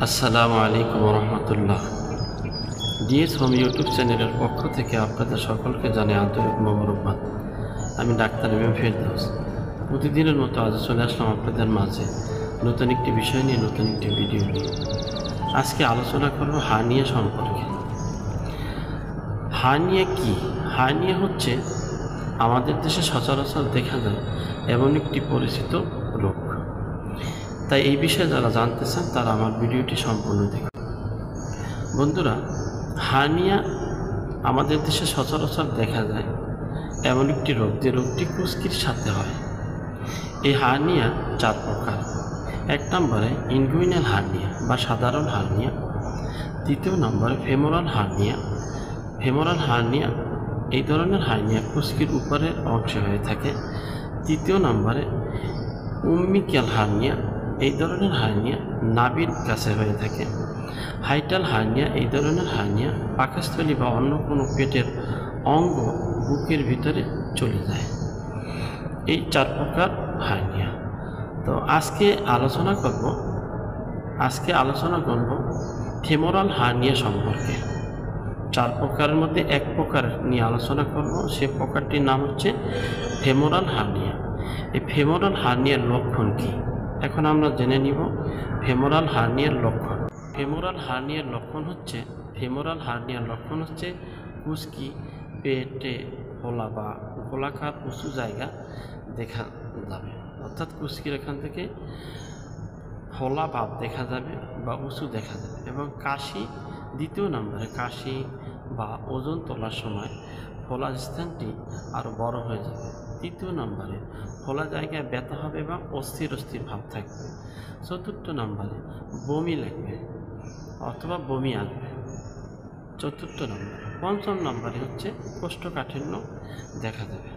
আসসালামু আলাইকুম রহমতুল্লাহ। DS home YouTube চ্যানেলের পক্ষ থেকে আপনাদের সকলকে জানাই আন্তরিক মোবারকবাদ। আমি ডাক্তার এম এম ফেরদৌস। প্রতিদিনের মতো আজ চলে আসলাম আপনাদের মাঝে নতুন একটি বিষয় নিয়ে, নতুন একটি ভিডিও নিয়ে। আজকে আলোচনা করব হার্নিয়া সম্পর্কে। হার্নিয়া কি? হার্নিয়া হচ্ছে আমাদের দেশে সচরাচর দেখা যায় এমন একটি পরিচিত রোগ। তাই এই বিষয়ে যারা জানতে চান তারা আমার ভিডিওটি সম্পূর্ণ দেখুন। বন্ধুরা, হার্নিয়া আমাদের দেশে সচরাচর দেখা যায় এমন একটি রোগ, যে রোগটি কুস্কির সাথে হয়। এই হার্নিয়া 4 প্রকার। 1 নম্বরে ইনগুইনাল হার্নিয়া বা সাধারণ হার্নিয়া। 2 নম্বরে ফেমোরাল হার্নিয়া। ফেমোরাল হার্নিয়া এই ধরনের হার্নিয়া কুস্কির উপরের অংশে হয়ে থাকে। 3 নম্বরে উম্বিক্যাল হার্নিয়া। এই ধরনের হার্নিয়া নাভির কাছে হয়ে থাকে। হাইটাল হার্নিয়া এই ধরনের হার্নিয়া পাকস্থলী বা অন্য কোনো পেটের অঙ্গ বুকের ভিতরে চলে যায়। এই 4 প্রকার হার্নিয়া। তো আজকে আলোচনা করব ফেমোরাল হার্নিয়া সম্পর্কে। 4 প্রকারের মধ্যে 1 প্রকার নিয়ে আলোচনা করব। সে প্রকারটির নাম হচ্ছে ফেমোরাল হার্নিয়া। এই ফেমোরাল হার্নিয়ার লক্ষণ কী, এখন আমরা জেনে নিব। ফেমোরাল হার্নিয়ার লক্ষণ। ফেমোরাল হার্নিয়ার লক্ষণ হচ্ছে কুস্কি পেটে ফোলা বা গোলাকার উঁচু জায়গা দেখা যাবে, অর্থাৎ কুস্কির এখান থেকে ফোলা ভাব দেখা যাবে বা উঁচু দেখা যাবে। এবং কাশি, 2 নম্বরে কাশি বা ওজন তোলার সময় ফোলা স্থানটি আরও বড় হয়ে যাবে। 3 নম্বরে ফোলা জায়গায় ব্যথা হবে এবং অস্থির ভাব থাকবে। 4 নম্বরে বমি লাগবে অথবা বমি আসবে। 4 নম্বরে। 5 নম্বরে হচ্ছে কোষ্ঠকাঠিন্য দেখা যাবে।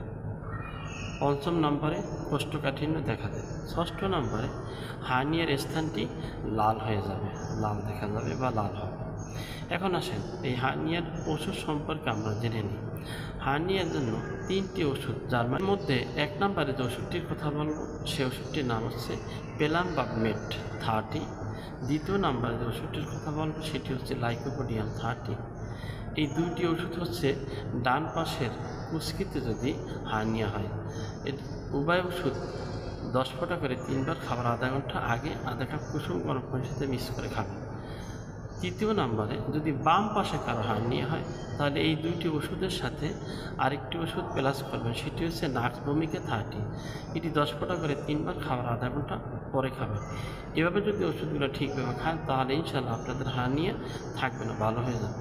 5 নম্বরে কোষ্ঠকাঠিন্য দেখা যাবে। 6 নম্বরে হার্নিয়ার স্থানটি লাল হয়ে যাবে, লাল দেখা যাবে বা লাল হবে। এখন আসেন এই হার্নিয়ার ওষুধ সম্পর্কে আমরা জেনে নিই। হার্নিয়ার জন্য 3টি ওষুধ, যার মধ্যে 1 নম্বরে যে ওষুধটির কথা বলবো সে ওষুধটির নাম হচ্ছে পেলাম্বামেট 30। 2 নম্বরে যে ওষুধটির কথা বলবো সেটি হচ্ছে লাইকোপোডিয়াম 30। এই 2টি ওষুধ হচ্ছে ডান পাশের কুস্কিতে যদি হার্নিয়া হয়, উভয় ওষুধ 10 ফোঁটা করে 3 বার খাবার আধা ঘন্টা আগে আধা কাপ কুসুম গরম পানির সাথে মিক্স করে খাবেন। 3 নম্বরে যদি বাম পাশে কারো হার্নিয়া হয় তাহলে এই 2টি ওষুধের সাথে আরেকটি ওষুধ প্লাস করবেন, সেটি হচ্ছে নাক্সভূমিকে 30। এটি 10 ফোঁটা করে 3 বার খাবার আধা ঘন্টা পরে খাবেন। এভাবে যদি ওষুধগুলো ঠিকভাবে খান তাহলে ইনশাআল্লাহ আপনাদের হার্নিয়া থাকবে না, ভালো হয়ে যাবে।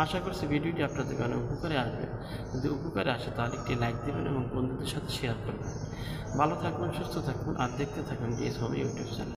আশা করছি ভিডিওটি আপনাদের অনেক উপকারে আসবে। যদি উপকারে আসে তাহলে একটি লাইক দেবেন এবং বন্ধুদের সাথে শেয়ার করবেন। ভালো থাকবেন, সুস্থ থাকবেন আর দেখতে থাকবেন ডিএস হোম ইউটিউব চ্যানেল।